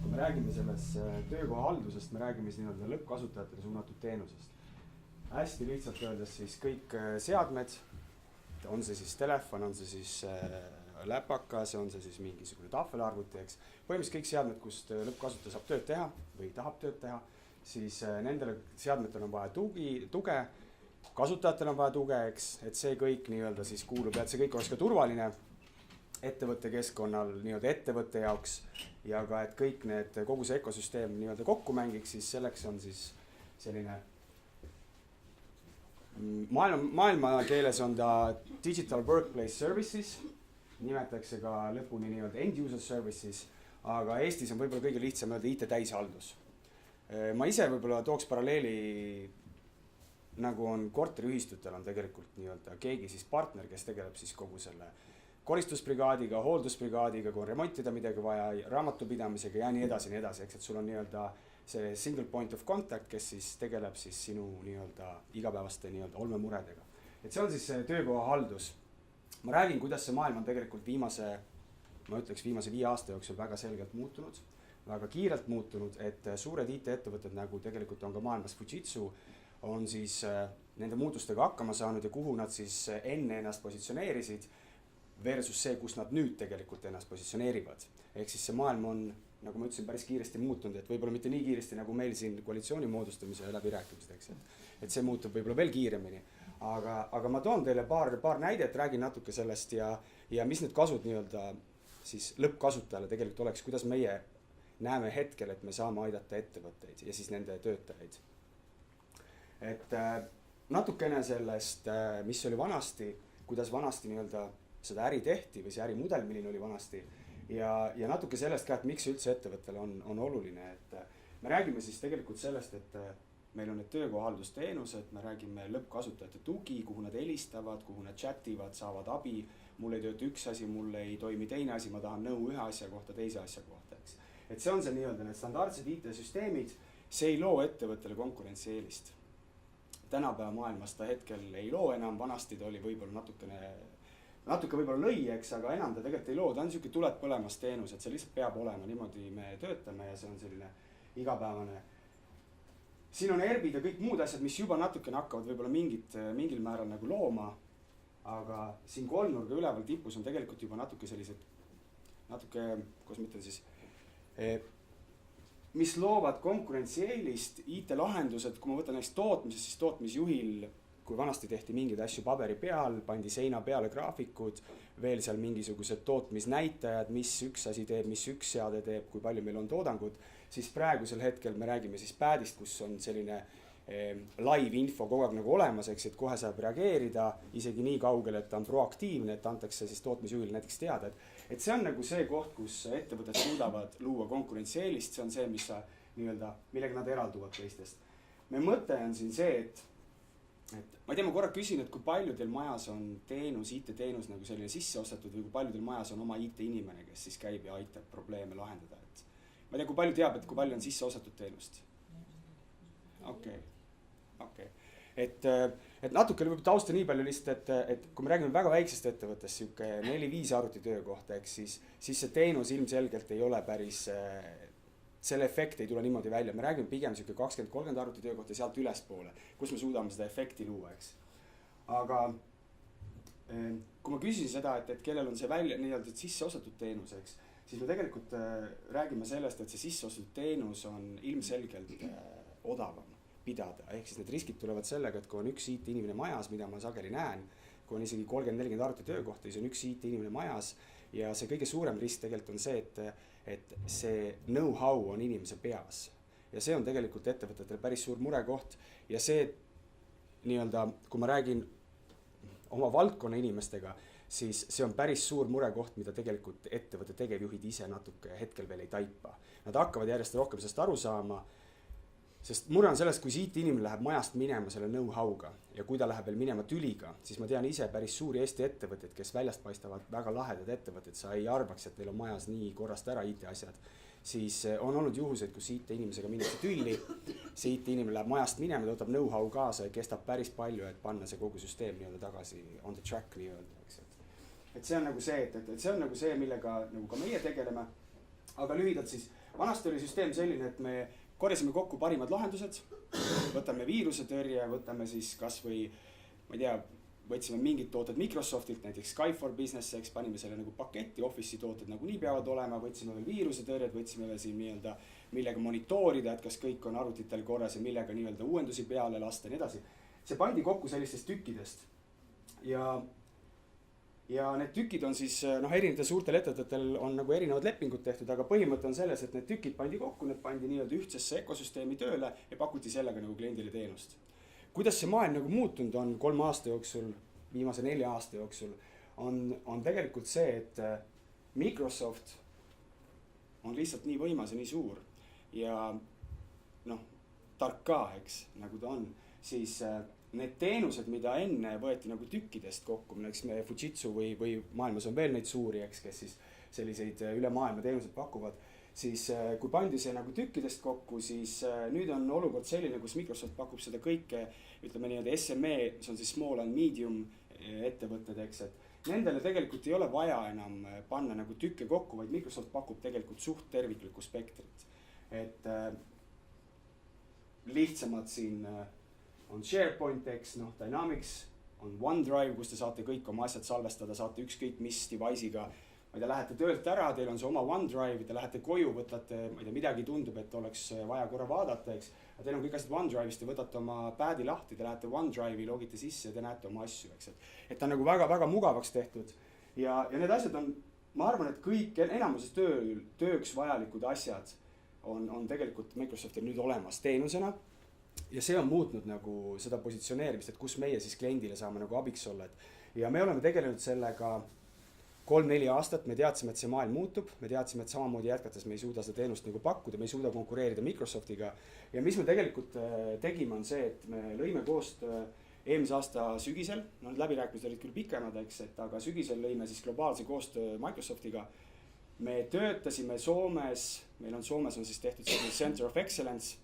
kui me räägime selles töökoha haldusest, me räägime siis nii-öelda lõppkasutajatele suunatud teenusest. Hästi lihtsalt öeldes siis kõik seadmed, on see siis telefon, on see siis läpakas, on see siis mingisugune tahvelarvuti, eks. Põhimõtteliselt kõik seadmed, kust lõppkasutaja saab tööd teha või tahab tööd teha, siis nendele seadmetele on vaja tuge, kasutajatel on vaja tuge, eks, et see kõik nii-öelda siis kuulub ja et see kõik oleks ka turvaline ettevõtte keskkonnal nii-öelda ettevõtte jaoks ja ka, et kõik need, kogu see ökosüsteem nii-öelda kokku mängiks, siis selleks on siis selline maailma keeles on ta Digital Workplace Services, nimetatakse ka lõpuni nii-öelda End User Services, aga Eestis on võib-olla kõige lihtsam öelda IT täishaldus. Ma ise võib-olla tooks paralleeli, nagu on korteriühistutel on tegelikult nii-öelda keegi siis partner, kes tegeleb siis kogu selle koristusbrigaadiga, hooldusbrigaadiga, kui on remontida midagi vaja, raamatupidamisega ja nii edasi, eks, et sul on nii-öelda see single point of contact, kes siis tegeleb siis sinu nii-öelda igapäevaste nii-öelda olmemuredega. Et see on siis see töökoha haldus. Ma räägin, kuidas see maailm on tegelikult viimase 5 aasta jooksul väga selgelt muutunud, väga kiirelt muutunud, et suured IT-ettevõtted nagu tegelikult on ka maailmas Fujitsu, on siis nende muutustega hakkama saanud ja kuhu nad siis enne ennast positsioneerisid, versus see, kus nad nüüd tegelikult ennast positsioneerivad. Ehk siis see maailm on, nagu ma ütlesin, päris kiiresti muutunud, et võib-olla mitte nii kiiresti, nagu meil siin koalitsiooni moodustamise ja läbirääkimised, eks. Et see muutub võib-olla veel kiiremini. Aga ma toon teile paar näidet, räägin natuke sellest ja mis need kasud nii-öelda siis lõppkasutajale tegelikult oleks, kuidas meie näeme hetkel, et me saame aidata ettevõtteid ja siis nende töötajaid. Et natukene sellest, mis oli vanasti, kuidas vanasti nii-öelda seda äri tehti või see ärimudel, milline oli vanasti ja natuke sellest ka, et miks üldse ettevõttele on oluline, et me räägime siis tegelikult sellest, et meil on need töökohahaldusteenused, me räägime lõppkasutajate tugi, kuhu nad helistavad, kuhu nad chativad, saavad abi, mul ei tööta üks asi, mul ei toimi teine asi, ma tahan nõu ühe asja kohta, teise asja kohta, eks. Et see on see nii-öelda need standardsed IT-süsteemid, see ei loo ettevõttele konkurentsieelist. Tänapäeva maailmas ta hetkel ei loo enam, vanasti ta oli võib-olla natuke võib-olla lõi, eks, aga enam ta tegelikult ei loo, ta on niisugune tuleb põlemas teenus, et see lihtsalt peab olema, niimoodi me töötame ja see on selline igapäevane. Siin on ERBid ja kõik muud asjad, mis juba natukene hakkavad võib-olla mingil määral nagu looma, aga siin kolmnurga üleval tipus on tegelikult juba natuke sellised, kuidas ma ütlen siis, mis loovad konkurentsieelist, IT-lahendused, kui ma võtan näiteks tootmises, siis tootmisjuhil, kui vanasti tehti mingeid asju paberi peal, pandi seina peale graafikud, veel seal mingisugused tootmisnäitajad, mis üks asi teeb, mis üks seade teeb, kui palju meil on toodangud, siis praegusel hetkel me räägime siis padist, kus on selline live info kogu aeg nagu olemas, eks, et kohe saab reageerida isegi nii kaugele, et ta on proaktiivne, et antakse siis tootmisjuhile näiteks teada, et see on nagu see koht, kus ettevõtted suudavad luua konkurentsieelist, see on see, mis nii-öelda, millega nad eralduvad teistest. Me mõte on siin see, et ma ei tea, ma korra küsin, et kui palju teil majas on teenus, IT-teenus nagu selline sisse ostetud või kui palju teil majas on oma IT-inimene, kes siis käib ja aitab probleeme lahendada, et ma ei tea, kui palju teab, et kui palju on sisse ostetud teenust? Okei. Et natuke võib tausta nii palju lihtsalt, et kui me räägime väga väiksest ettevõttest, siuke 4-5 arvutitöökohta, eks siis see teenus ilmselgelt ei ole päris, selle efekt ei tule niimoodi välja. Me räägime pigem siuke 20-30 arvutitöökohta ja sealt ülespoole, kus me suudame seda efekti luua, eks. Aga kui ma küsin seda, et kellel on see välja nii-öelda sisse ostetud teenus, eks, siis me tegelikult räägime sellest, et see sisse ostetud teenus on ilmselgelt odavam pidada. Ehk siis need riskid tulevad sellega, et kui on üks IT-inimene majas, mida ma sageli näen, kui on isegi 30-40 arvutitöökohta, siis on üks IT-inimene majas ja see kõige suurem risk tegelikult on see, et see know-how on inimese peas. Ja see on tegelikult ettevõtetele päris suur murekoht ja see nii-öelda, kui ma räägin oma valdkonna inimestega, siis see on päris suur murekoht, mida tegelikult ettevõtte tegevjuhid ise natuke hetkel veel ei taipa. Nad hakkavad järjest rohkem sellest aru saama, sest mure on sellest, kui IT-inimene läheb majast minema selle know-how'ga ja kui ta läheb veel minema tüliga, siis ma tean ise päris suuri Eesti ettevõtteid, kes väljast paistavad väga lahedad ettevõtted, sa ei arvaks, et teil on majas nii korrast ära IT-asjad, siis on olnud juhuseid, kus IT-inimesega minnakse tülli, see IT-inimene läheb majast minema, ta võtab know-how kaasa ja kestab päris palju, et panna see kogu süsteem nii-öelda tagasi on the track nii-öelda, eks. Et see on nagu see, et see on nagu see, millega nagu ka meie tegeleme, aga lühidalt siis vanasti oli süsteem selline, et me korjasime kokku parimad lahendused, võtame viirusetõrje, võtame siis kas või, ma ei tea, võtsime mingid tooted Microsoftilt, näiteks Sky for Business, eks panime selle nagu paketti, Office'i tooted nagu nii peavad olema, võtsime veel viirusetõrjed, võtsime veel siin nii-öelda, millega monitoorida, et kas kõik on arvutitel korras ja millega nii-öelda uuendusi peale lasta ja nii edasi. See pandi kokku sellistest tükkidest ja need tükid on siis, erinevatel suurtel ettevõtetel on nagu erinevad lepingud tehtud, aga põhimõte on selles, et need tükid pandi kokku, need pandi nii-öelda ühtsesse ökosüsteemi tööle ja pakuti sellega nagu kliendile teenust. Kuidas see maailm nagu muutunud on 3 aasta jooksul, viimase 4 aasta jooksul, on tegelikult see, et Microsoft on lihtsalt nii võimas ja nii suur ja tark ka, eks, nagu ta on, siis need teenused, mida enne võeti nagu tükkidest kokku, näiteks me Fujitsu või maailmas on veel neid suuri, eks, kes siis selliseid üle maailma teenused pakuvad, siis kui pandi see nagu tükkidest kokku, siis nüüd on olukord selline, kus Microsoft pakub seda kõike, ütleme nii-öelda SME, see on siis small and medium ettevõtted, eks, et nendele tegelikult ei ole vaja enam panna nagu tükke kokku, vaid Microsoft pakub tegelikult suht terviklikku spektrit. Et lihtsamad siin on SharePoint, eks, Dynamics, on OneDrive, kus te saate kõik oma asjad salvestada, saate ükskõik mis device'iga. Ma ei tea, lähete töölt ära, teil on see oma OneDrive, te lähete koju, võtate, ma ei tea, midagi tundub, et oleks vaja korra vaadata, eks. Aga teil on kõik asjad OneDrive'ist, te võtate oma pad'i lahti, te lähete OneDrive'i, logite sisse ja te näete oma asju, eks. Et ta on nagu väga-väga mugavaks tehtud. Ja need asjad on, ma arvan, et kõik enamuses tööks vajalikud asjad on tegelikult Microsoftil nüüd olemas teenusena. Ja see on muutnud nagu seda positsioneerimist, et kus meie siis kliendile saame nagu abiks olla. Ja me oleme tegelenud sellega 3-4 aastat, me teadsime, et see maailm muutub, me teadsime, et samamoodi jätkates me ei suuda seda teenust nagu pakkuda, me ei suuda konkureerida Microsoftiga. Ja mis me tegelikult tegime on see, et me lõime koostöö eelmise aasta sügisel, need läbirääkimised olid küll pikemad, eks, aga sügisel lõime siis globaalse koostöö Microsoftiga. Me töötasime Soomes, meil on Soomes on siis tehtud Center of Excellence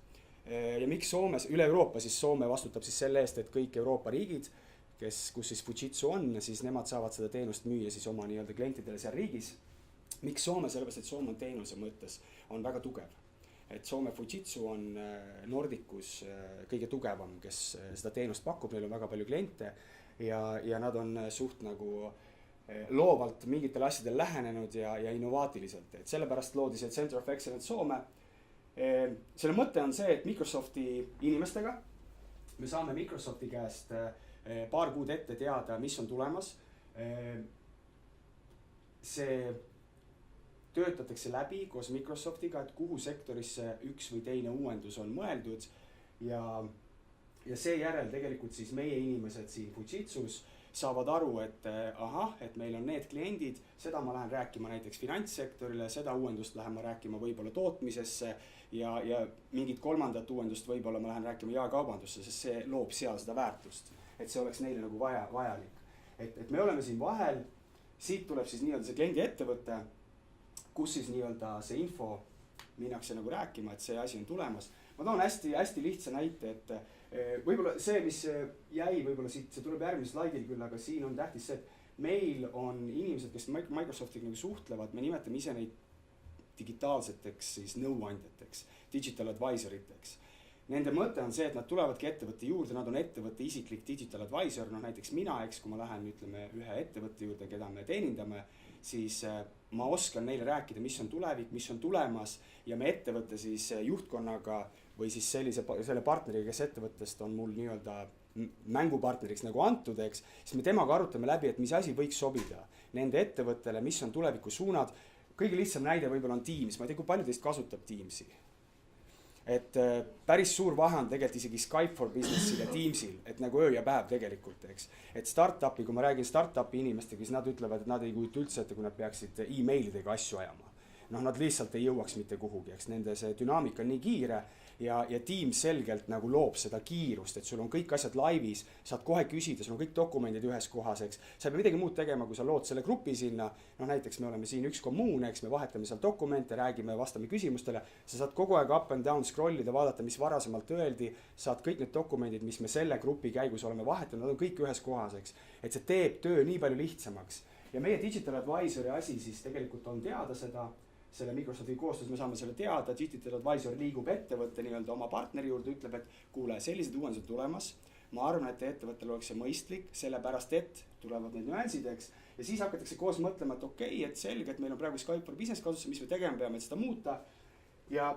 ja miks Soomes, üle Euroopa siis Soome vastutab siis selle eest, et kõik Euroopa riigid, kus siis Fujitsu on, siis nemad saavad seda teenust müüa siis oma nii-öelda klientidele seal riigis. Miks Soome? Sellepärast, et Soome on teenuse mõttes on väga tugev. Et Soome Fujitsu on Nordicus kõige tugevam, kes seda teenust pakub, neil on väga palju kliente ja nad on suht nagu loovalt mingitel asjadel lähenenud ja innovaatiliselt. Et sellepärast loodi see Center of Excellence Soome. Selle mõte on see, et Microsofti inimestega me saame Microsofti käest paar kuud ette teada, mis on tulemas. See töötatakse läbi koos Microsoftiga, et kuhu sektorisse üks või teine uuendus on mõeldud ja seejärel tegelikult siis meie inimesed siin Fujitsus saavad aru, et et meil on need kliendid, seda ma lähen rääkima näiteks finantssektorile, seda uuendust lähen ma rääkima võib-olla tootmisesse ja mingit kolmandat uuendust võib-olla ma lähen rääkima jaekaubandusse, sest see loob seal seda väärtust, et see oleks neile nagu vajalik. Et me oleme siin vahel, siit tuleb siis nii-öelda see kliendi ettevõte, kus siis nii-öelda see info minnakse nagu rääkima, et see asi on tulemas. Ma toon hästi lihtsa näite, et võib-olla see, mis jäi võib-olla siit, see tuleb järgmisel slaidil küll, aga siin on tähtis see, et meil on inimesed, kes Microsoftiga nagu suhtlevad, me nimetame ise neid digitaalseteks siis nõuandjateks, digital advisoriteks. Nende mõte on see, et nad tulevadki ettevõtte juurde, nad on ettevõtte isiklik digital advisor, näiteks mina, eks, kui ma lähen ütleme ühe ettevõtte juurde, keda me teenindame, siis ma oskan neile rääkida, mis on tulevik, mis on tulemas ja me ettevõtte siis juhtkonnaga või siis selle partneriga, kes ettevõttest on mul nii-öelda mängupartneriks nagu antud, eks, siis me temaga arutame läbi, et mis asi võiks sobida nende ettevõttele, mis on tuleviku suunad. Kõige lihtsam näide võib-olla on Teams, ma ei tea, kui palju teist kasutab Teamsi. Et päris suur vahe on tegelikult isegi Skype for Businessil ja Teamsil, et nagu öö ja päev tegelikult, eks. Et startupi, kui ma räägin startupi inimestega, siis nad ütlevad, et nad ei kujuta üldse ette, kui nad peaksid emailidega asju ajama. Nad lihtsalt ei jõuaks mitte kuhugi, eks nende see dünaamika on nii kiire ja Teams selgelt nagu loob seda kiirust, et sul on kõik asjad laivis, saad kohe küsida, sul on kõik dokumendid ühes kohas, eks. Sa ei pea midagi muud tegema, kui sa lood selle grupi sinna. Näiteks me oleme siin üks kommuun, eks, me vahetame seal dokumente, räägime, vastame küsimustele. Sa saad kogu aeg up and down scrollida, vaadata, mis varasemalt öeldi, saad kõik need dokumendid, mis me selle grupi käigus oleme vahetanud, nad on kõik ühes kohas, eks. Et see teeb töö nii palju lihtsamaks. Ja meie digital advisori asi siis tegelikult on teada seda, selle Microsofti koostöös me saame selle teada, Digital Advisor liigub ettevõtte nii-öelda oma partneri juurde, ütleb, et kuule, sellised uuendused tulemas. Ma arvan, et ettevõttel oleks see mõistlik, sellepärast et tulevad need nüansid, eks. Ja siis hakatakse koos mõtlema, et okei, et selge, et meil on praegu Skype for Business kasutuses, mis me tegema peame, et seda muuta. Ja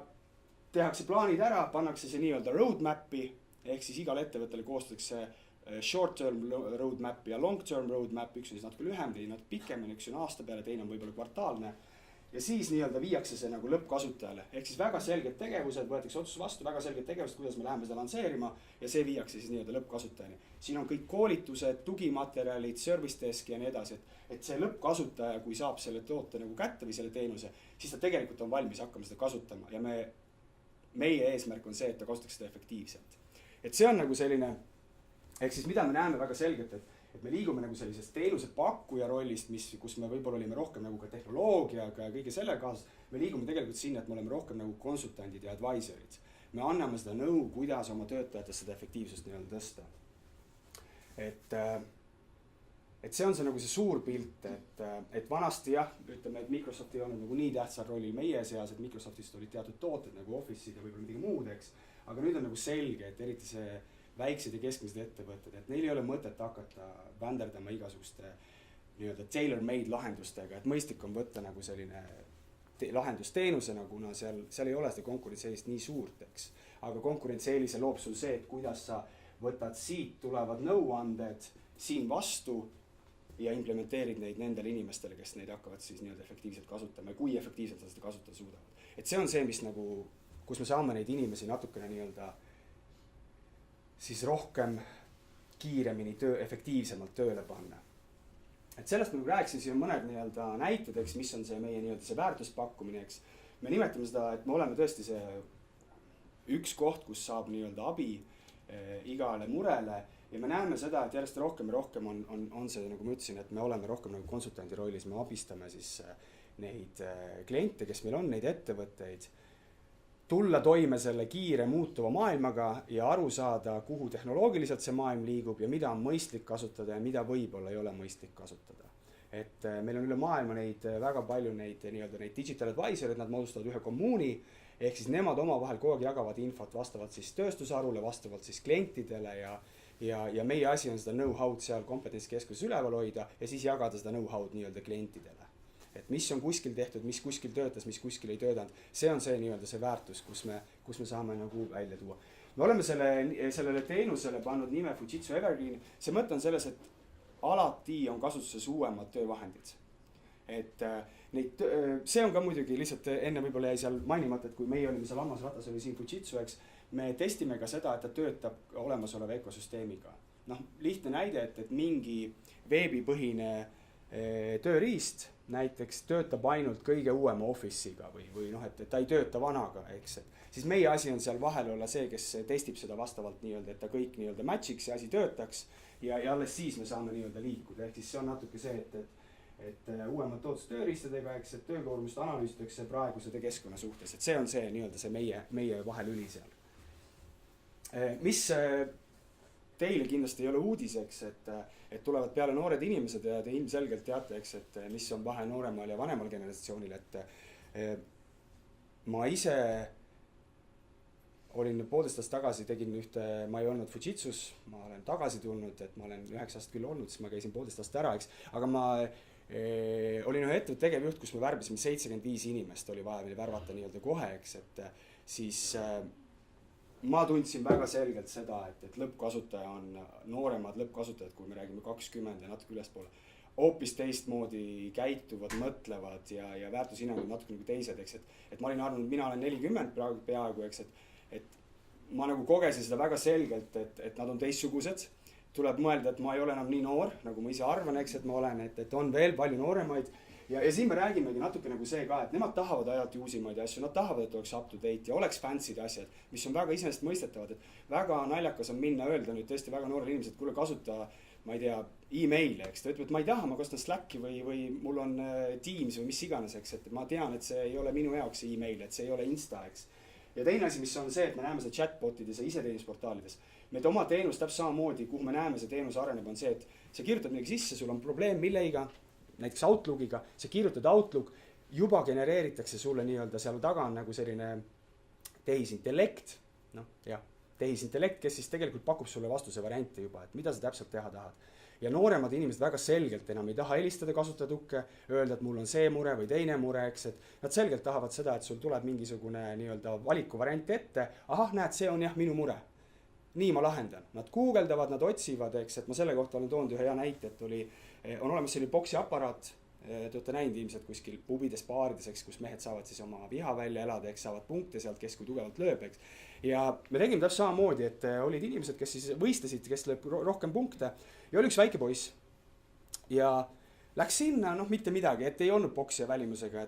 tehakse plaanid ära, pannakse see nii-öelda roadmap'i, ehk siis igal ettevõttele koostatakse short-term roadmap ja long-term roadmap, üks on siis natuke lühem, teine natuke pikem, üks on aasta peale, teine on võib-olla kvartaalne. Ja siis nii-öelda viiakse see nagu lõppkasutajale, ehk siis väga selged tegevused, võetakse otsus vastu, väga selged tegevused, kuidas me läheme seda lansseerima ja see viiakse siis nii-öelda lõppkasutajani. Siin on kõik koolitused, tugimaterjalid, service desk ja nii edasi, et see lõppkasutaja, kui saab selle toote nagu kätte või selle teenuse, siis ta tegelikult on valmis hakkama seda kasutama ja meie eesmärk on see, et ta kasutaks seda efektiivselt. Et see on nagu selline, ehk siis mida me näeme väga selgelt, et me liigume nagu sellisest teenuse pakkuja rollist, kus me võib-olla olime rohkem nagu ka tehnoloogiaga ja kõige selle kaasas, me liigume tegelikult sinna, et me oleme rohkem nagu konsultandid ja advisorid. Me anname seda nõu, kuidas oma töötajatest seda efektiivsust nii-öelda tõsta. Et see on see nagu see suur pilt, et vanasti jah, ütleme, et Microsoft ei olnud nagu nii tähtsal rollil meie seas, et Microsoftist olid teatud tooted nagu Office'id ja võib-olla midagi muud, eks. Aga nüüd on nagu selge, et eriti see väiksed ja keskmised ettevõtted, et neil ei ole mõtet hakata vänderdama igasuguste nii-öelda tailor-made lahendustega, et mõistlik on võtta nagu selline lahendusteenusena, kuna seal ei ole seda konkurentseelist nii suurt, eks. Aga konkurentseelise loob sul see, et kuidas sa võtad siit tulevad nõuanded siin vastu ja implementeerid neid nendele inimestele, kes neid hakkavad siis nii-öelda efektiivselt kasutama ja kui efektiivselt seda kasutada suudavad. Et see on see, mis nagu, kus me saame neid inimesi natukene nii-öelda siis rohkem kiiremini efektiivsemalt tööle panna. Et sellest nagu rääksin, siin on mõned nii-öelda näited, eks, mis on see meie nii-öelda see väärtuspakkumine, eks. Me nimetame seda, et me oleme tõesti see üks koht, kus saab nii-öelda abi igale murele ja me näeme seda, et järjest rohkem ja rohkem on see, nagu ma ütlesin, et me oleme rohkem nagu konsultandi rollis, me abistame siis neid kliente, kes meil on, neid ettevõtteid, tulla toime selle kiire muutuva maailmaga ja aru saada, kuhu tehnoloogiliselt see maailm liigub ja mida on mõistlik kasutada ja mida võib-olla ei ole mõistlik kasutada. Et meil on üle maailma neid väga palju neid digital advisorid, nad moodustavad ühe kommuuni, ehk siis nemad omavahel kogu aeg jagavad infot vastavalt siis tööstusharule, vastavalt siis klientidele ja meie asi on seda know-how'd seal kompetentskeskuses üleval hoida ja siis jagada seda know-how'd nii-öelda klientidele. Et mis on kuskil tehtud, mis kuskil töötas, mis kuskil ei töötanud, see on see nii-öelda see väärtus, kus me saame nagu välja tuua. Me oleme sellele teenusele pannud nime Fujitsu Evergreen, see mõte on selles, et alati on kasutuses uuemad töövahendid. Et see on ka muidugi lihtsalt enne võib-olla jäi seal mainimata, et kui meie olime seal hammasratas oli siin Fujitsu, eks, me testime ka seda, et ta töötab olemasoleva ökosüsteemiga. Lihtne näide, et mingi veebipõhine tööriist näiteks töötab ainult kõige uuema Office'iga või et ta ei tööta vanaga, eks. Siis meie asi on seal vahel olla see, kes testib seda vastavalt nii-öelda, et ta kõik nii-öelda match'iks ja asi töötaks ja alles siis me saame nii-öelda liikuda. Ehk siis see on natuke see, et uuemad tootustööriistadega, eks, et töökoormust analüüsitakse praeguse keskkonna suhtes, et see on see nii-öelda see meie vahelüli seal. Mis teile kindlasti ei ole uudiseks, et tulevad peale noored inimesed ja te ilmselgelt teate, eks, et mis on vahe nooremal ja vanemal generatsioonil, et ma ise olin 1,5 aastat tagasi, tegin ma ei olnud Fujitsus, ma olen tagasi tulnud, et ma olen 9 aastat küll olnud, siis ma käisin 1,5 aastat ära, eks, aga ma olin ühe ettevõtte tegevjuht, kus me värbasime 75 inimest, oli vaja meil värvata nii-öelda kohe, eks, et siis ma tundsin väga selgelt seda, et lõppkasutaja on nooremad lõppkasutajad, kui me räägime 20 ja natuke ülespoole, hoopis teistmoodi käituvad, mõtlevad ja väärtushinnangud natuke nagu teised, eks, et ma olin arvanud, mina olen 40 praegu peaaegu, eks, et ma nagu kogesin seda väga selgelt, et nad on teistsugused, tuleb mõelda, et ma ei ole enam nii noor, nagu ma ise arvan, eks, et ma olen, et on veel palju nooremaid. Ja siin me räägimegi natuke nagu see ka, et nemad tahavad ajalt uusimaid asju, nad tahavad, et oleks up to date ja oleks fancy'd asjad, mis on väga iseenesest mõistetavad, et väga naljakas on minna öelda nüüd tõesti väga noorele inimesed, kuule kasuta, ma ei tea, e-maili, eks, ta ütleb, et ma ei taha, ma kasutan Slacki või mul on Teams või mis iganes, eks, et ma tean, et see ei ole minu jaoks e-mail, et see ei ole Insta, eks. Ja teine asi, mis on see, et me näeme seda chatbotides ja iseteenusportaalides, me oma teenus täpselt samamoodi, kuhu me näeme see teenus areneb, on see, et sa kirjutad midagi sisse, sul on probleem milleiga, näiteks Outlookiga, sa kirjutad Outlook, juba genereeritakse sulle nii-öelda seal taga on nagu selline tehisintellekt, noh jah, tehisintellekt, kes siis tegelikult pakub sulle vastuse variante juba, et mida sa täpselt teha tahad. Ja nooremad inimesed väga selgelt enam ei taha helistada kasutajatukke, öelda, et mul on see mure või teine mure, eks, et nad selgelt tahavad seda, et sul tuleb mingisugune nii-öelda valikuvariant ette, ahah, näed, see on jah minu mure. Nii ma lahendan. Nad guugeldavad, nad otsivad, eks, et ma selle kohta olen toonud ühe hea näite, et on olemas selline boksi aparaat, te olete näinud ilmselt kuskil pubides, baarides, eks, kus mehed saavad siis oma viha välja elada, eks, saavad punkte sealt, kes kui tugevalt lööb, eks. Ja me tegime täpselt samamoodi, et olid inimesed, kes siis võistlesid, kes lööb rohkem punkte ja oli üks väike poiss ja läks sinna, noh mitte midagi, et ei olnud boksija välimusega,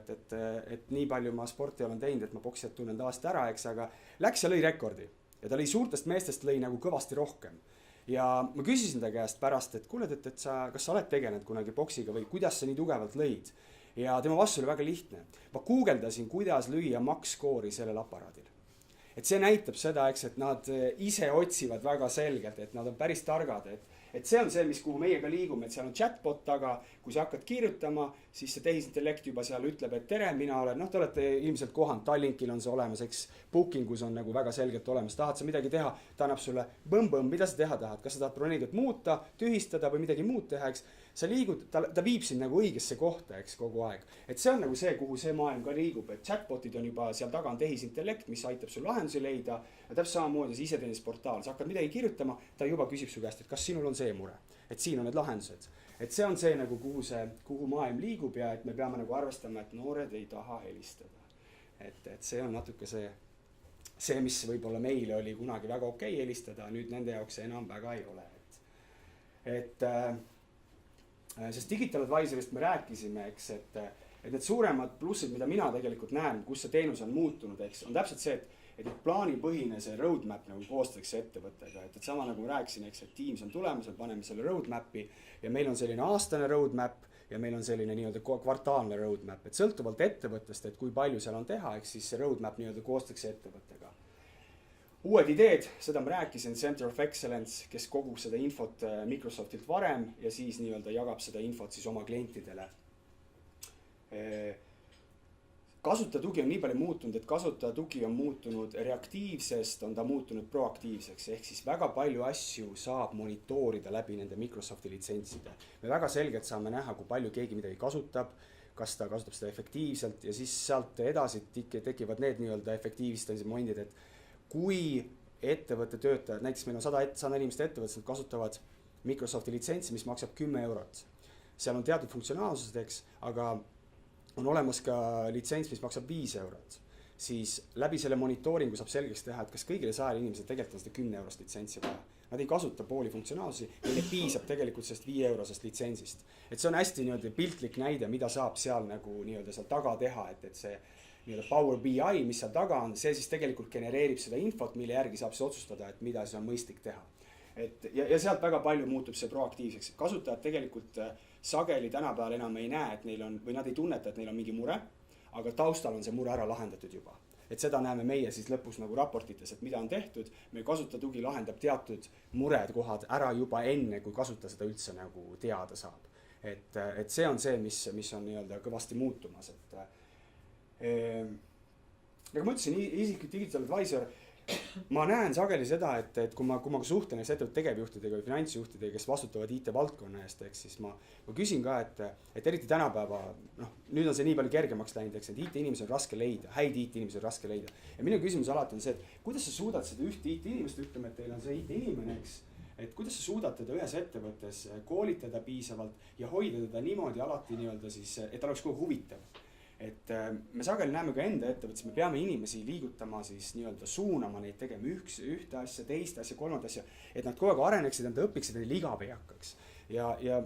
et nii palju ma sporti olen teinud, et ma boksijat tunnen tavaliselt ära, eks, aga läks ja lõi rekordi ja ta lõi suurtest meestest lõi nagu kõvasti rohkem. Ja ma küsisin ta käest pärast, et kuule, et kas sa oled tegelenud kunagi boksiga või kuidas sa nii tugevalt lõid? Ja tema vastus oli väga lihtne. Ma guugeldasin, kuidas lüüa max-skoori sellel aparaadil. Et see näitab seda, eks, et nad ise otsivad väga selgelt, et nad on päris targad, et see on see, kuhu meie ka liigume, et seal on chatbot taga, kui sa hakkad kirjutama, siis see tehisintellekt juba seal ütleb, et tere, mina olen, noh, te olete ilmselt kohanud, Tallinkil on see olemas, eks, Bookingus on nagu väga selgelt olemas, tahad sa midagi teha, ta annab sulle põmm-põmm, mida sa teha tahad, kas sa tahad broneeringut muuta, tühistada või midagi muud teha, eks, sa liigud, ta viib sind nagu õigesse kohta, eks, kogu aeg. Et see on nagu see, kuhu see maailm ka liigub, et chatbotid on juba seal taga on tehisintellekt, mis aitab sul lahendusi leida ja täpselt samamoodi see iseteenindusportaal, sa hakkad midagi kirjutama, ta juba küsib su käest, et kas sinul on see mure, et siin on need lahendused. Et see on see nagu kuhu maailm liigub ja et me peame nagu arvestama, et noored ei taha helistada. Et see on natuke see, mis võib-olla meile oli kunagi väga okei helistada, nüüd nende jaoks enam väga ei ole. Sest Digital Advisorist me rääkisime, eks, et need suuremad plussid, mida mina tegelikult näen, kus see teenus on muutunud, eks, on täpselt see, et plaanipõhine see roadmap nagu koostatakse ettevõttega, et sama nagu ma rääkisin, eks, et Teams on tulemas, me paneme selle roadmapi ja meil on selline aastane roadmap ja meil on selline nii-öelda kvartaalne roadmap, et sõltuvalt ettevõttest, et kui palju seal on teha, eks siis see roadmap nii-öelda koostatakse ettevõttega. Uued ideed, seda ma rääkisin, Center of Excellence, kes kogub seda infot Microsoftilt varem ja siis nii-öelda jagab seda infot siis oma klientidele. Kasutajatugi on nii palju muutunud, et kasutajatugi on muutunud reaktiivsest, on ta muutunud proaktiivseks, ehk siis väga palju asju saab monitoorida läbi nende Microsofti litsentside. Me väga selgelt saame näha, kui palju keegi midagi kasutab, kas ta kasutab seda efektiivselt ja siis sealt edasi tekivad need nii-öelda efektiivistamise momendid, et kui ettevõtte töötajad, näiteks meil on 100 inimeste ettevõttes, nad kasutavad Microsofti litsentsi, mis maksab 10 eurot. Seal on teatud funktsionaalsused, eks, aga on olemas ka litsents, mis maksab 5 eurot. Siis läbi selle monitooringu saab selgeks teha, et kas kõigile 100 inimesed tegelikult on seda 10 eurost litsentsi vaja. Nad ei kasuta pooli funktsionaalsusi, neile piisab tegelikult sellest 5 eurosest litsentsist. Et see on hästi nii-öelda piltlik näide, mida saab seal nagu nii-öelda seal taga teha, et see nii-öelda Power BI, mis seal taga on, see siis tegelikult genereerib seda infot, mille järgi saab see otsustada, et mida see on mõistlik teha. Ja sealt väga palju muutub see proaktiivseks. Kasutajad tegelikult sageli tänapäeval enam ei näe, et neil on, või nad ei tunneta, et neil on mingi mure, aga taustal on see mure ära lahendatud juba. Et seda näeme meie siis lõpus nagu raportites, et mida on tehtud, meie kasutajatugi lahendab teatud mured kohad ära juba enne, kui kasutaja seda üldse nagu teada saab. Et see on see, mis on nii-öelda kõvasti muutumas, nagu ma ütlesin, isiklik Digital Advisor, ma näen sageli seda, et kui ma suhtlen ettevõtte tegevjuhtidega või finantsjuhtidega, kes vastutavad IT-valdkonna eest, eks siis ma küsin ka, et eriti tänapäeva, nüüd on see nii palju kergemaks läinud, eks, et IT-inimesi on raske leida, häid IT-inimesi on raske leida. Ja minu küsimus alati on see, et kuidas sa suudad seda ühte IT-inimest, ütleme, et teil on see IT-inimene, eks, et kuidas sa suudad teda ühes ettevõttes koolitada piisavalt ja hoida teda niimoodi alati nii-öelda siis, et ta oleks kogu huvitav. Et me sageli näeme ka enda ettevõttes, me peame inimesi liigutama siis nii-öelda suunama neid tegema ühte asja, teist asja, kolmandat asja, et nad kogu aeg areneksid, nad õpiksid, neil igav ei hakkaks. Ja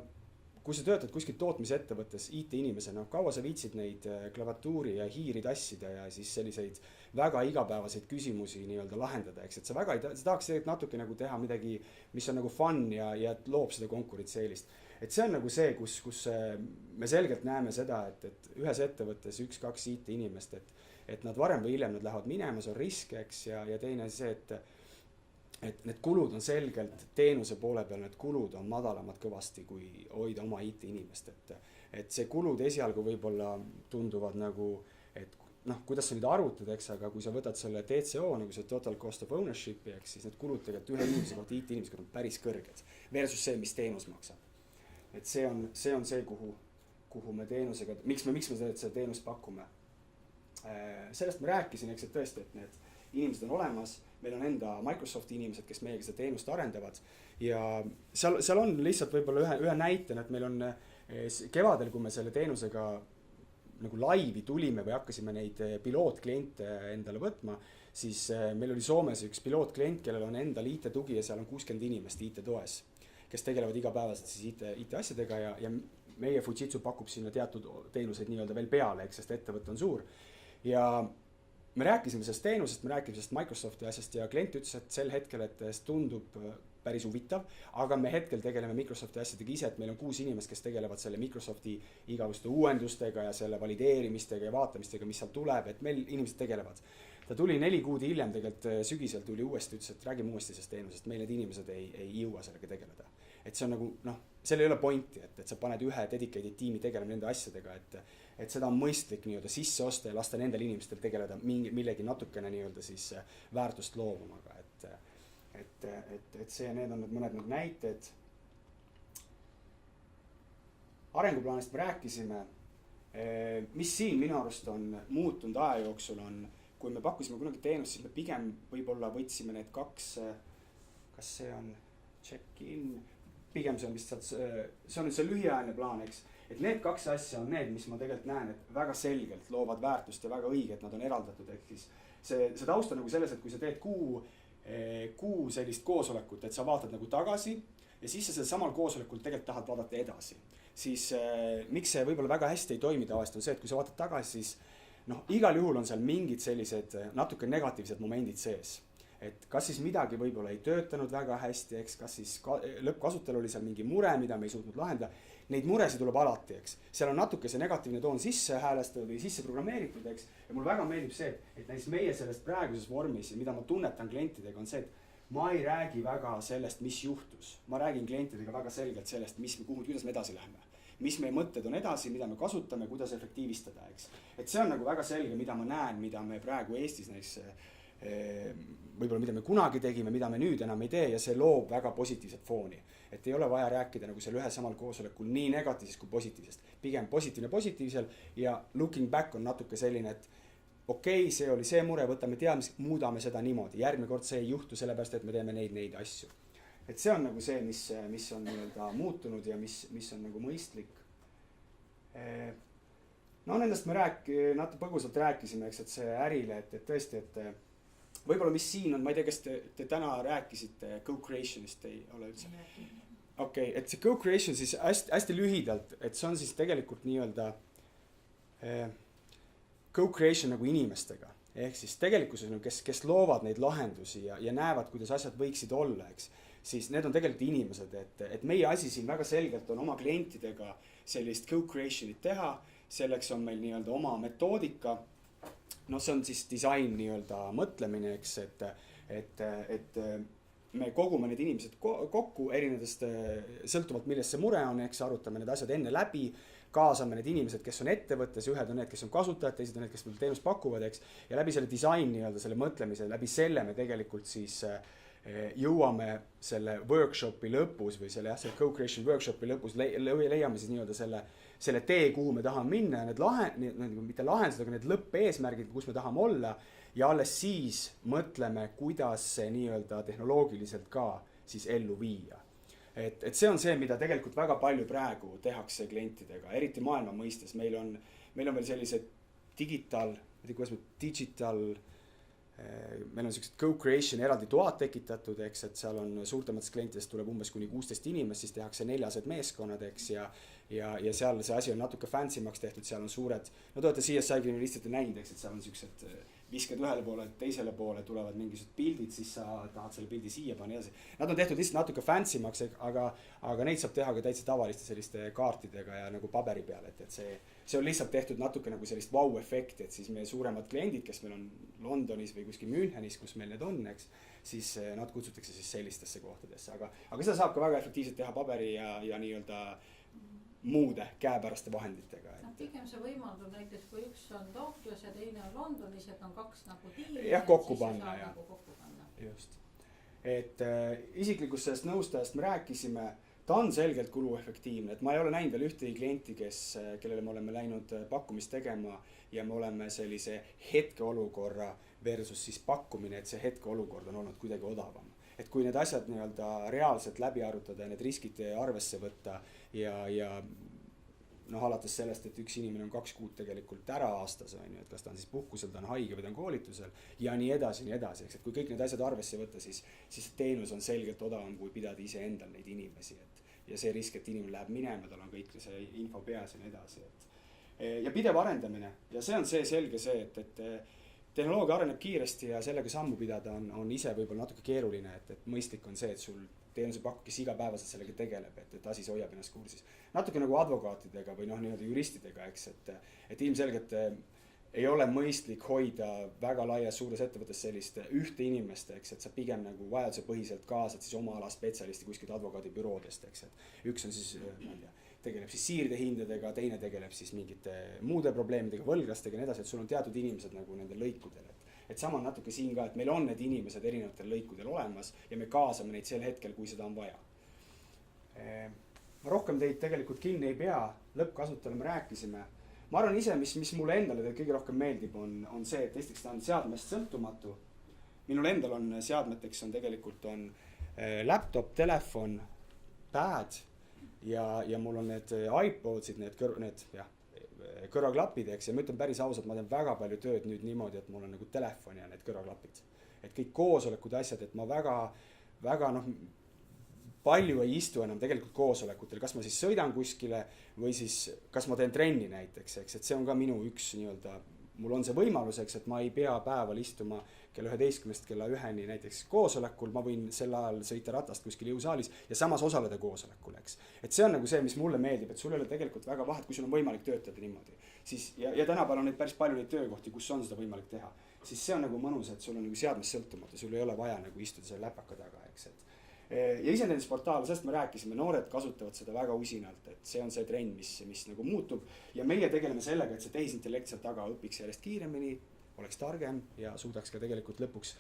kui sa töötad kuskil tootmisettevõttes IT-inimesena, kaua sa viitsid neid klavatuuri ja hiiri tassida ja siis selliseid väga igapäevaseid küsimusi nii-öelda lahendada, eks, et sa tahaks natuke nagu teha midagi, mis on nagu fun ja loob seda konkurentseelist. Et see on nagu see, kus me selgelt näeme seda, et ühes ettevõttes 1-2 IT-inimest, et nad varem või hiljem nad lähevad minema, see on risk, eks, ja teine see, et need kulud on selgelt teenuse poole peal, need kulud on madalamad kõvasti kui hoida oma IT-inimest, et see kulud esialgu võib-olla tunduvad nagu, et noh, kuidas sa nüüd arvutad, eks, aga kui sa võtad selle TCO nagu see total cost of ownership'i, eks, siis need kulud tegelikult ühe inimese kohta, IT-inimese kohta on päris kõrged versus see, mis teenus maksab. Et see on see, kuhu me teenusega, miks me seda teenust pakume. Sellest ma rääkisin, eks, et tõesti, et need inimesed on olemas, meil on enda Microsofti inimesed, kes meiega seda teenust arendavad ja seal on lihtsalt võib-olla ühe näitena, et meil on kevadel, kui me selle teenusega nagu laivi tulime või hakkasime neid pilootkliente endale võtma, siis meil oli Soomes üks pilootklient, kellel on endal IT-tugi ja seal on 60 inimest IT-toes, kes tegelevad igapäevaselt siis IT-asjadega ja meie Fujitsu pakub sinna teatud teenuseid nii-öelda veel peale, eks, sest ettevõte on suur. Ja me rääkisime sellest teenusest, me rääkisime sellest Microsofti asjast ja klient ütles, et sel hetkel, et tundub päris huvitav, aga me hetkel tegeleme Microsofti asjadega ise, et meil on 6 inimest, kes tegelevad selle Microsofti igavuste uuendustega ja selle valideerimistega ja vaatamistega, mis seal tuleb, et meil inimesed tegelevad. Ta tuli 4 kuud hiljem, tegelikult sügisel tuli uuesti, ütles, et räägime uuesti sellest teenusest, meil need inimesed ei jõua sellega tegeleda. Et see on nagu, noh, seal ei ole pointi, et sa paned ühe dedicated tiimi tegelema nende asjadega, et seda on mõistlik nii-öelda sisse osta ja lasta nendel inimestel tegeleda millegi natukene nii-öelda siis väärtust loovumaga, et see, need on mõned näited. Arenguplaanist me rääkisime, mis siin minu arust on muutunud aja jooksul on, kui me pakkusime kunagi teenust, siis me pigem võib-olla võtsime need 2, kas see on check-in, pigem see on vist see on lühiajaline plaan, eks. Et need 2 asja on need, mis ma tegelikult näen, et väga selgelt loovad väärtust ja väga õige, et nad on eraldatud, ehk siis see taust on nagu selles, et kui sa teed kuu sellist koosolekut, et sa vaatad nagu tagasi ja siis sa sellel samal koosolekul tegelikult tahad vaadata edasi, siis miks see võib-olla väga hästi ei toimi tavaliselt on see, et kui sa vaatad tagasi, siis noh, igal juhul on seal mingid sellised natuke negatiivsed momendid sees. Et kas siis midagi võib-olla ei töötanud väga hästi, eks, kas siis lõppkasutajal oli seal mingi mure, mida me ei suutnud lahendada. Neid muresid tuleb alati, eks. Seal on natuke see negatiivne toon sisse häälestatud või sisse programmeeritud, eks. Ja mulle väga meeldib see, et näiteks meie sellest praeguses vormis ja mida ma tunnetan klientidega on see, et ma ei räägi väga sellest, mis juhtus. Ma räägin klientidega väga selgelt sellest, kuidas me edasi läheme. Mis meie mõtted on edasi, mida me kasutame, kuidas efektiivistada, eks. Et see on nagu väga selge, mida ma näen, mida me praegu Eestis näiteks võib-olla mida me kunagi tegime, mida me nüüd enam ei tee ja see loob väga positiivset fooni. Et ei ole vaja rääkida nagu seal ühe samal koosolekul nii negatiivsest kui positiivsest. Pigem positiivsel ja looking back on natuke selline, et okei, see oli see mure, võtame teadmis, muudame seda niimoodi. Järgmine kord see ei juhtu sellepärast, et me teeme neid asju. Et see on nagu see, mis on nii-öelda muutunud ja mis on nagu mõistlik. No nendest me natuke põgusalt rääkisime, eks, et see ärile, et tõesti, et võib-olla mis siin on, ma ei tea, kas te täna rääkisite co-creationist, ei ole üldse. Okei, et see co-creation siis hästi lühidalt, et see on siis tegelikult nii-öelda co-creation nagu inimestega. Ehk siis tegelikkuses, kes loovad neid lahendusi ja näevad, kuidas asjad võiksid olla, eks. Siis need on tegelikult inimesed, et meie asi siin väga selgelt on oma klientidega sellist co-creationit teha. Selleks on meil nii-öelda oma metoodika. No see on siis disain nii-öelda mõtlemine, eks, et me kogume need inimesed kokku erinevast sõltuvalt millest see mure on, eks, arutame need asjad enne läbi, kaasame need inimesed, kes on ettevõttes, ühed on need, kes on kasutajad, teised on need, kes teenust pakuvad, eks, ja läbi selle disain nii-öelda selle mõtlemise, läbi selle me tegelikult siis jõuame selle workshopi lõpus või selle co-creation workshopi lõpus leiame siis nii-öelda selle tee, kuhu me tahame minna ja mitte lahendused, aga need lõppeesmärgid, kus me tahame olla ja alles siis mõtleme, kuidas see nii-öelda tehnoloogiliselt ka siis ellu viia. Et see on see, mida tegelikult väga palju praegu tehakse klientidega, eriti maailma mõistes. Meil on veel sellised digital, meil on sellised co-creation eraldi toad tekitatud, eks, et seal on suurtemates klientidest tuleb umbes kuni 16 inimest, siis tehakse 4 meeskonnad, eks, ja seal see asi on natuke fancy maks tehtud, seal on suured, no te olete CSI kriminalistid näinud, eks, et seal on sellised viskad ühele poole, teisele poole, tulevad mingisugused pildid, siis sa tahad selle pildi siia panna ja edasi. Nad on tehtud lihtsalt natuke fancy maks, aga neid saab teha ka täitsa tavaliste selliste kaartidega ja nagu paberi peal, et see on lihtsalt tehtud natuke nagu sellist vau-efekti, et siis meie suuremad kliendid, kes meil on Londonis või kuskil Münchenis, kus meil need on, eks, siis nad kutsutakse siis sellistesse kohtadesse, aga seda saab ka väga efektiivselt teha paberi ja nii-öelda muude käepäraste vahenditega. Pigem see võimaldab näiteks, kui üks on Tokyos ja teine on Londonis, et on kaks nagu tiimi. Jah, kokku panna. Nagu kokku panna. Just. Et isiklikust sellest nõustajast me rääkisime, ta on selgelt kuluefektiivne, et ma ei ole näinud veel ühtegi klienti, kellele me oleme läinud pakkumist tegema ja me oleme sellise hetkeolukorra versus siis pakkumine, et see hetkeolukord on olnud kuidagi odavam. Et kui need asjad nii-öelda reaalselt läbi arutada ja need riskid arvesse võtta ja noh, alates sellest, et üks inimene on 2 kuud tegelikult ära aastas, on ju, et kas ta on siis puhkusel, ta on haige või ta on koolitusel ja nii edasi, eks, et kui kõik need asjad arvesse võtta, siis teenus on selgelt odavam, kui pidada iseendal neid inimesi, ja see risk, et inimene läheb minema, tal on kõik see info peas ja nii edasi, ja pidev arendamine ja see on selge see, et tehnoloogia areneb kiiresti ja sellega sammu pidada on ise võib-olla natuke keeruline, et mõistlik on see, et sul teenuse pakk, kes igapäevaselt sellega tegeleb, et asi hoiab ennast kursis. Natuke nagu advokaatidega või nii-öelda juristidega, eks, et ilmselgelt ei ole mõistlik hoida väga laias suures ettevõttes sellist ühte inimest, eks, et sa pigem nagu vajaduse põhiselt kaasad siis oma ala spetsialisti kuskilt advokaadibüroodest, eks, et üks on siis, ma ei tea, tegeleb siis siirdehindadega, teine tegeleb siis mingite muude probleemidega, võlglastega ja nii edasi, et sul on teatud inimesed nagu nendel lõikudel. Et sama natuke siin ka, et meil on need inimesed erinevatel lõikudel olemas ja me kaasame neid sel hetkel, kui seda on vaja. Ma rohkem teid tegelikult kinni ei pea, lõppkasutajale me rääkisime. Ma arvan ise, mis mulle endale kõige rohkem meeldib, on see, et esiteks ta on seadmest sõltumatu. Minul endal on seadmeteks tegelikult laptop, telefon, pad ja mul on need iPodsid, need kõrvaklapid, eks, ja ma ütlen päris ausalt, ma teen väga palju tööd nüüd niimoodi, et mul on nagu telefon ja need kõrvaklapid. Et kõik koosolekud asjad, et ma väga palju ei istu enam tegelikult koosolekutel, kas ma siis sõidan kuskile või siis kas ma teen trenni näiteks, eks, et see on ka minu üks nii-öelda, mul on see võimalus, eks, et ma ei pea päeval istuma kella 11 kella 1 näiteks koosolekul, ma võin sel ajal sõita ratast kuskil jõusaalis ja samas osaleda koosolekul, eks. Et see on nagu see, mis mulle meeldib, et sul ei ole tegelikult väga vahet, kui sul on võimalik töötada niimoodi. Siis, ja tänapäeval on neid päris palju neid töökohti, kus on seda võimalik teha. Siis see on nagu mõnus, et sul on nagu seadmest sõltumatu, sul ei ole vaja nagu istuda selle läpaka taga, eks. Ja iseenesest-portaal, sellest me rääkisime, noored kasutavad seda väga usinalt, et see on see trend, mis nagu muutub ja meie tegeleme sellega, et see tehisintellekt seal taga õpiks järjest kiiremini, oleks targem ja suudaks ka tegelikult lõpuks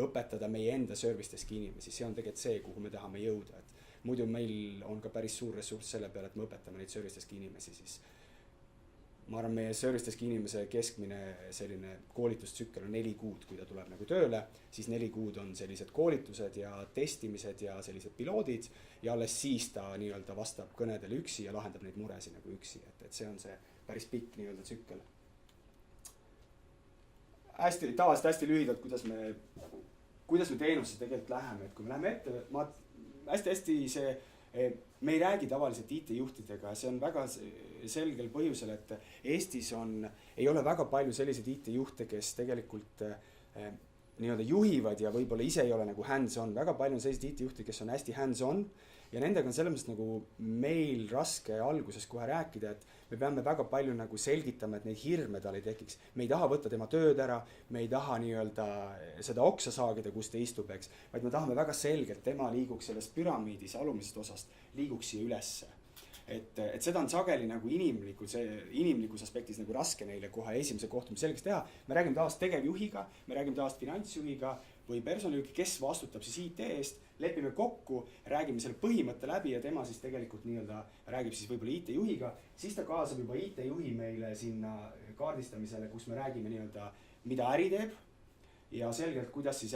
õpetada meie enda service deski inimesi. See on tegelikult see, kuhu me tahame jõuda, et muidu meil on ka päris suur ressurss selle peale, et me õpetame neid service deski inimesi, siis ma arvan, meie service deski inimese keskmine selline koolitustsükkel on 4 kuud, kui ta tuleb nagu tööle, siis 4 kuud on sellised koolitused ja testimised ja sellised piloodid ja alles siis ta nii-öelda vastab kõnedele üksi ja lahendab neid muresid nagu üksi, et see on see päris pikk nii-öelda tsükkel. Tavaliselt hästi lühidalt, kuidas me teenusse tegelikult läheme, et kui me läheme ette, hästi me ei räägi tavaliselt IT-juhtidega, see on väga selgel põhjusel, et Eestis ei ole väga palju selliseid IT-juhte, kes tegelikult nii-öelda juhivad ja võib-olla ise ei ole nagu hands-on. Väga palju on selliseid IT-juhte, kes on hästi hands-on ja nendega on selles mõttes nagu meil raske alguses kohe rääkida, et me peame väga palju nagu selgitama, et neid hirme tal ei tekiks. Me ei taha võtta tema tööd ära, me ei taha nii-öelda seda oksa saagida, kus ta istub, eks, vaid me tahame väga selgelt, tema liiguks sellest püramiidis alumisest osast, liiguks siia ülesse. Et seda on sageli nagu inimlikus aspektis nagu raske neile kohe esimese kohtumise selgeks teha. Me räägime tavaliselt tegevjuhiga, me räägime tavaliselt finantsjuhiga või personalijuhiga, kes vastutab siis IT eest, lepime kokku, räägime selle põhimõtte läbi ja tema siis tegelikult nii-öelda räägib siis võib-olla IT-juhiga, siis ta kaasab juba IT-juhi meile sinna kaardistamisele, kus me räägime nii-öelda, mida äri teeb ja selgelt, kuidas siis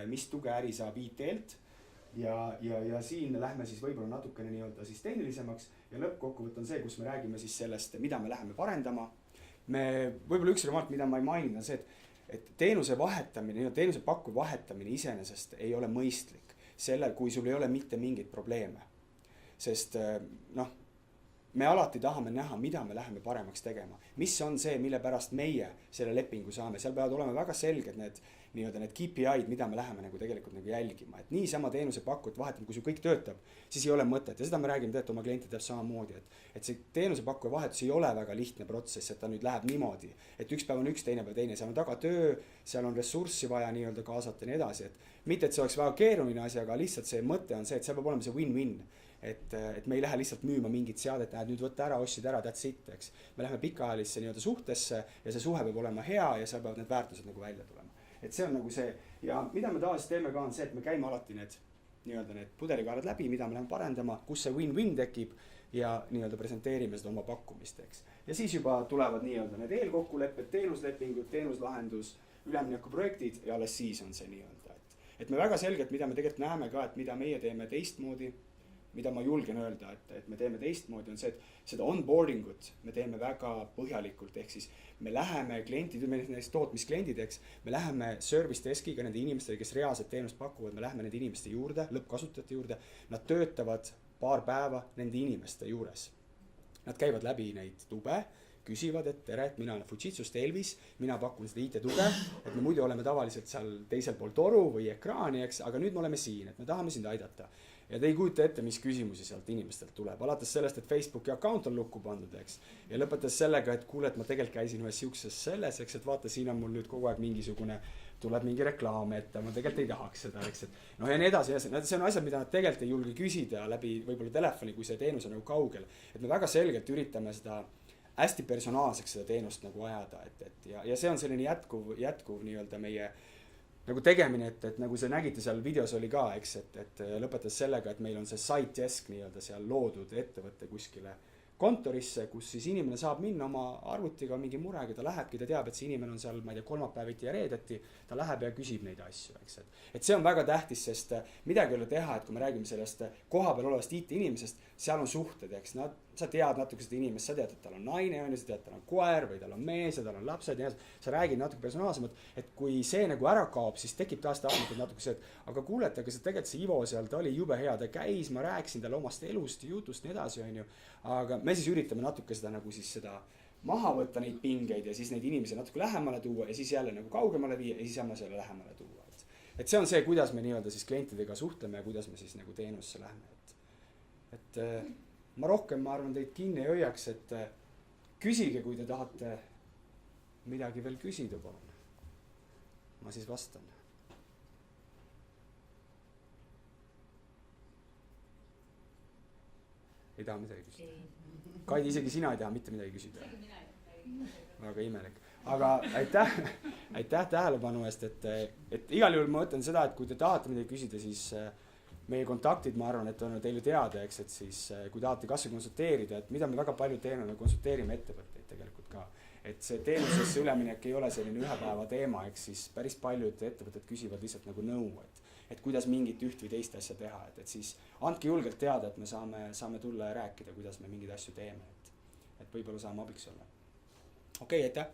mis tuge äri saab IT-lt ja siin lähme siis võib-olla natukene nii-öelda siis tehnilisemaks ja lõppkokkuvõtt on see, kus me räägime siis sellest, mida me läheme parendama. Võib-olla üks remark, mida ma ei maininud, on see, et teenuse vahetamine, teenuse pakku vahetamine iseenesest ei ole mõistlik sellel, kui sul ei ole mitte mingeid probleeme. Sest me alati tahame näha, mida me läheme paremaks tegema. Mis on see, mille pärast meie selle lepingu saame, seal peavad olema väga selged need need KPI-d, mida me läheme nagu tegelikult nagu jälgima, et niisama teenusepakkujat vahetame, kui sul kõik töötab, siis ei ole mõtet ja seda me räägime tegelikult oma klientidele samamoodi, et see teenusepakkuja vahetus ei ole väga lihtne protsess, et ta nüüd läheb niimoodi, et üks päev on üks, teine päev teine, seal on taga töö, seal on ressurssi vaja kaasata ja nii edasi, et mitte, et see oleks väga keeruline asi, aga lihtsalt see mõte on see, et seal peab olema see win-win. Et me ei lähe lihtsalt müüma mingit seadet, näed nüüd võtta ära, ostsid ära, that's it, eks. Me läheme pikaajalisse suhtesse ja see suhe peab olema hea ja seal peavad need väärtused nagu välja tulema. Et see on nagu see ja mida me tavaliselt teeme ka on see, et me käime alati need pudelikaelad läbi, mida me läheme parendama, kus see win-win tekib ja presenteerime seda oma pakkumist, eks. Ja siis juba tulevad need eelkokkulepped, teenuslepingud, teenuslahendus, üleminekuprojektid ja alles siis on see et me väga selgelt, mida me tegelikult näeme ka, et mida meie teeme teistmoodi, mida ma julgen öelda, et me teeme teistmoodi, on see, et seda onboarding ut me teeme väga põhjalikult, ehk siis me läheme klientid, näiteks tootmiskliendid, eks, me läheme service deskiga nende inimestele, kes reaalselt teenust pakuvad, me läheme nende inimeste juurde, lõppkasutajate juurde, nad töötavad paar päeva nende inimeste juures. Nad käivad läbi neid tube, küsivad, et tere, et mina olen Fujitsust Elvis, mina pakun seda IT-tuge, et me muidu oleme tavaliselt seal teisel pool toru või ekraani, eks, aga nüüd me oleme siin, et me tahame sind aidata. Ja te ei kujuta ette, mis küsimusi sealt inimestelt tuleb. Alates sellest, et Facebooki account on lukku pandud, eks. Ja lõpetas sellega, et kuule, et ma tegelikult käisin ühes siukses selles, eks, et vaata, siin on mul nüüd kogu aeg mingisugune, tuleb mingi reklaam ette, ma tegelikult ei tahaks seda, eks, et ja nii edasi. See on asjad, mida nad tegelikult ei julge küsida läbi võib-olla telefoni, kui see teenus on nagu kaugel. Et me väga selgelt üritame seda hästi personaalseks seda teenust nagu ajada, ja see on selline jätkuv meie nagu tegemine, et nagu see nägite seal videos oli ka, eks, et lõpetas sellega, et meil on see site desk seal loodud ettevõtte kuskile kontorisse, kus siis inimene saab minna oma arvutiga mingi murega, ta lähebki, ta teab, et see inimene on seal, ma ei tea, kolmapäeviti ja reedeti, ta läheb ja küsib neid asju, eks, et see on väga tähtis, sest midagi ei ole teha, et kui me räägime sellest kohapeal olevast IT-inimesest, seal on suhted, eks, sa tead natuke seda inimest, sa tead, et tal on naine, sa tead, et tal on koer või tal on mees ja tal on lapsed ja sa räägid natuke personaalsemalt, et kui see nagu ära kaob, siis tekib taas natuke see, et aga kuulete, aga see tegelikult see Ivo seal, ta oli jube hea, ta käis, ma rääkisin talle omast elust, jutust, nii edasi, on ju, aga me siis üritame natuke seda nagu siis seda maha võtta neid pingeid ja siis neid inimesi natuke lähemale tuua ja siis jälle nagu kaugemale viia ja siis jälle selle lähemale tuua. Et see on see, kuidas me siis klientidega suhtleme ja kuidas me siis nagu teenusse lähme. Et ma rohkem, ma arvan, teid kinni ei hoiaks, et küsige, kui te tahate midagi veel küsida, palun. Ma siis vastan. Ei taha midagi küsida. Kaidi, isegi sina ei taha mitte midagi küsida. Väga imelik. Aga aitäh tähelepanu eest, et igal juhul ma mõtlen seda, et kui te tahate midagi küsida, siis meie kontaktid, ma arvan, et on teile teada, eks, et siis kui tahate kasvõi konsulteerida, et mida me väga palju teeme, me konsulteerime ettevõtteid tegelikult ka. Et see teenusesse üleminek ei ole selline ühe päeva teema, eks siis päris paljud ettevõtted küsivad lihtsalt nagu nõu, et kuidas mingit üht või teist asja teha, et siis andke julgelt teada, et me saame tulla ja rääkida, kuidas me mingeid asju teeme, et võib-olla saame abiks olla. Okei, aitäh!